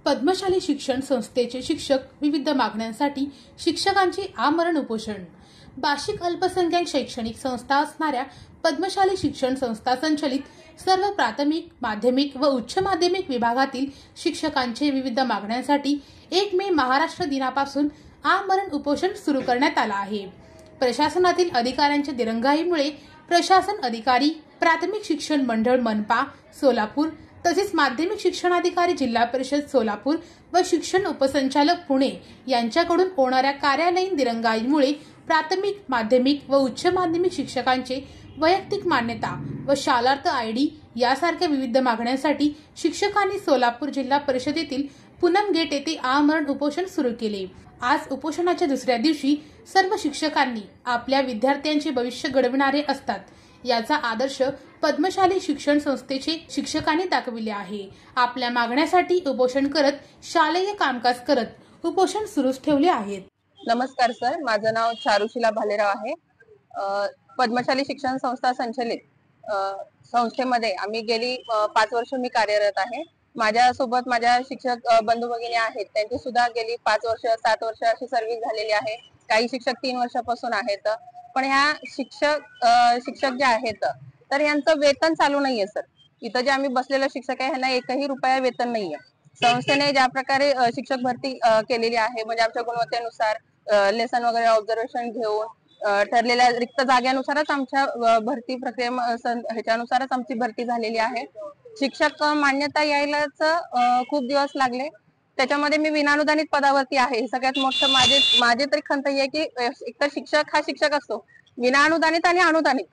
पद्मशाली शिक्षण संस्थेचे शिक्षक विविध मागण्यांसाठी शिक्षकांचे आमरण उपोषण। बाशिक अल्पसंख्याक शैक्षणिक संस्था असणाऱ्या पद्मशाली शिक्षण संस्था संचलित सर्व प्राथमिक, माध्यमिक व उच्च माध्यमिक विभागातील शिक्षकांचे विविध मागण्यांसाठी 1 मे महाराष्ट्र दिनापासून आमरण उपोषण सुरू करण्यात आला आहे। प्रशासनातील अधिकाऱ्यांच्या दिरंगाईमुळे प्रशासन अधिकारी, प्राथमिक शिक्षण मंडळ मनपा सोलापूर तसेच माध्यमिक शिक्षणाधिकारी जिल्हा परिषद सोलापूर व शिक्षण उपसंचालक पुणे यांच्याकडून होणाऱ्या कार्यालयीन दिरंगाईमुळे प्राथमिक, माध्यमिक व उच्च माध्यमिक शिक्षकांचे वैयक्तिक मान्यता व शालार्थ आयडी यासारख्या विविध मागण्यांसाठी शिक्षकांनी सोलापूर जिल्हा परिषदेतील पूनम गेट येथे आमरण उपोषण सुरू केले। आज उपोषणाच्या दुसऱ्या दिवशी सर्व शिक्षकांनी आपल्या विद्यार्थ्यांचे भविष्य घडविणारे असतात याचा आदर्श पद्मशाली शिक्षण संस्थेचे शिक्षकांनी दाखविले आहे। आपल्या मागण्यासाठी उपोषण करत, शालेय कामकाज करत उपोषण सुरूच ठेवले आहेत। नमस्कार सर, माझं नाव चारुशीला भालेराव आहे। पद्मशाली शिक्षण संस्था संचलित संस्थेमध्ये आम्ही गेली 5 वर्ष मी कार्यरत आहे। माझ्यासोबत माझ्या शिक्षक बंधू भगिनी आहेत, त्यांची सुद्धा गेली 5 वर्ष 7 वर्ष अशी सर्व्हिस झालेली आहे। काही शिक्षक 3 वर्षापासून आहेत, पण ह्या शिक्षक जे आहेत तर यांचं वेतन चालू नाहीये सर। इथं जे आम्ही बसलेले शिक्षक आहे ह्यांना 1ही रुपया वेतन नाहीये। संस्थेने ज्या प्रकारे शिक्षक भरती केलेली आहे, म्हणजे आमच्या गुणवत्तेनुसार लेसन वगैरे ऑब्झर्वेशन घेऊन ठरलेल्या रिक्त जागेनुसारच आमच्या भरती प्रक्रिया ह्याच्यानुसारच आमची भरती झालेली आहे। शिक्षक मान्यता यायलाच खूप दिवस लागले। त्याच्यामध्ये मी विनानुदानित पदावरती आहे। सगळ्यात मोठं माझे तरी खंत आहे की एकतर शिक्षक हा शिक्षक असतो, विनानुदानित आणि अनुदानित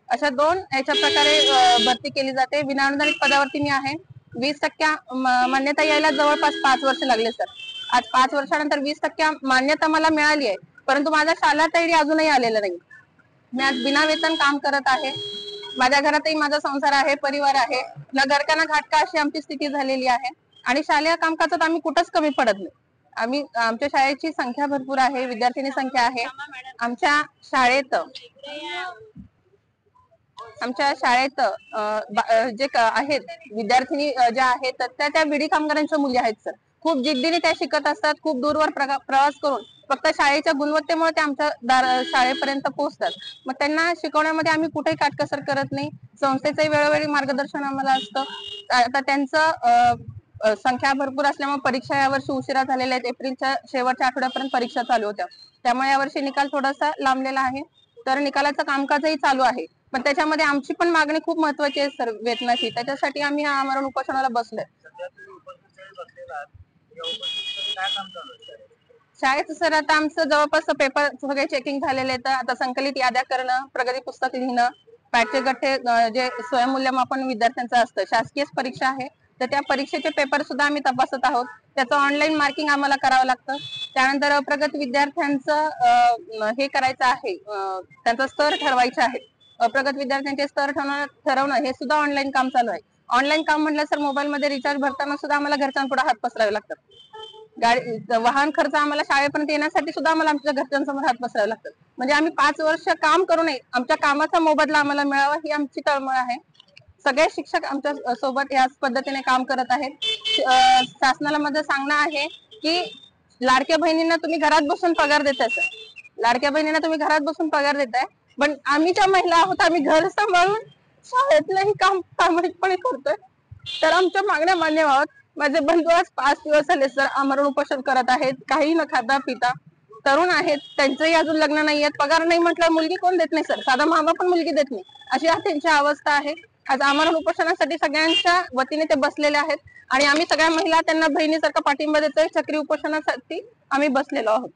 अशा 2 याच्या प्रकारे भरती केली जाते। विनानुदानित पदावरती मी आहे। 20% मान्यता यायला जवळपास 5 वर्ष लागले सर। आज 5 वर्षानंतर 20% मान्यता मला मिळाली आहे, परंतु माझा शालार्थ आयडी अजूनही आलेला नाही। मी आज बिना वेतन काम करत आहे। माझ्या घरातही माझा संसार आहे, परिवार आहे, न घरका ना घाटका अशी आमची स्थिती झालेली आहे। आणि शालेय कामकाजात आम्ही कुठंच कमी पडत नाही। आमच्या शाळेची संख्या भरपूर आहे, विद्यार्थी संख्या आहे। आमच्या शाळेत जे आहेत विद्यार्थिनी ज्या आहेत त्या विडी कामगारांच्या मुली आहेत सर। खूप जिद्दीने त्या शिकत असतात, खूप दूरवर प्रवास करून फक्त शाळेच्या गुणवत्तेमुळे ते आमच्या शाळेपर्यंत पोहोचतात। मग त्यांना शिकवण्यामध्ये आम्ही कुठेही काटकसर करत नाही। संस्थेचंही वेळोवेळी मार्गदर्शन आम्हाला असतं। आता त्यांचं संख्या भरपूर असल्यामुळे परीक्षा यावर्षी उशिरा झालेल्या आहेत। एप्रिलच्या शेवटच्या आठवड्यापर्यंत परीक्षा चालू होत्या, त्यामुळे यावर्षी निकाल थोडासा लांबलेला आहे। तर निकालाचं कामकाजही चालू आहे, पण त्याच्यामध्ये आमची पण मागणी खूप महत्वाची आहे सर, वेतनाची। त्याच्यासाठी आम्ही आमरण उपोषणाला बसलोय। शाळेत सर आता आमचं जवळपास पेपर सगळे चेकिंग झालेले आहेत। आता संकलित याद्या करणं, प्रगती पुस्तक लिहिणं, पॅटचे गठ्ठे जे स्वयंमूल्यमापन विद्यार्थ्यांचं असतं, शासकीय परीक्षा आहे तर त्या परीक्षेचे पेपर सुद्धा आम्ही तपासत आहोत। त्याचं ऑनलाईन मार्किंग आम्हाला करावं लागतं। त्यानंतर प्रगत विद्यार्थ्यांचं हे करायचं आहे, त्यांचा स्तर ठरवायचा आहे। अप्रगत विद्यार्थ्यांचे स्तर ठरवणं हे सुद्धा ऑनलाईन काम चालू आहे। ऑनलाईन काम म्हटलं सर, मोबाईलमध्ये रिचार्ज भरताना सुद्धा आम्हाला घरच्यांपुढे हात पसरावे लागतात। वाहन खर्च आम्हाला शाळेपर्यंत येण्यासाठी सुद्धा आम्हाला आमच्या घरच्यांसमोर हात पसरावे लागतात। म्हणजे आम्ही 5 वर्ष काम करूनही आमच्या कामाचा मोबदला आम्हाला मिळावा ही आमची तळमळ आहे। सगळे शिक्षक आमच्या सोबत याच पद्धतीने काम करत आहेत। शासनाला माझं सांगणं आहे की लाडक्या बहिणींना तुम्ही घरात बसून पगार देताय सर, लाडक्या बहिणींना तुम्ही घरात बसून पगार देताय, पण आम्ही ज्या महिला आहोत आम्ही घर सांभाळून शाळेतलंही काम प्रामाणिकपणे करतोय। तर आमच्या मागण्या मान्य व्हाव्यात। माझे बंधू आज 5 दिवस झाले सर आमरण उपोषण करत आहेत, काही न खाता पिता। तरुण आहेत, त्यांचंही अजून लग्न नाही आहेत, पगार नाही म्हटलं मुलगी कोण देत नाही सर, साधा मामा पण मुलगी देत नाही, अशी आज त्यांची अवस्था आहे। आज आमरण उपोषणासाठी सगळ्यांच्या वतीने ते बसलेले आहेत आणि आम्ही सगळ्या महिला त्यांना बहिणीसारखा पाठिंबा देतोय। चक्री उपोषणासाठी आम्ही बसलेलो आहोत।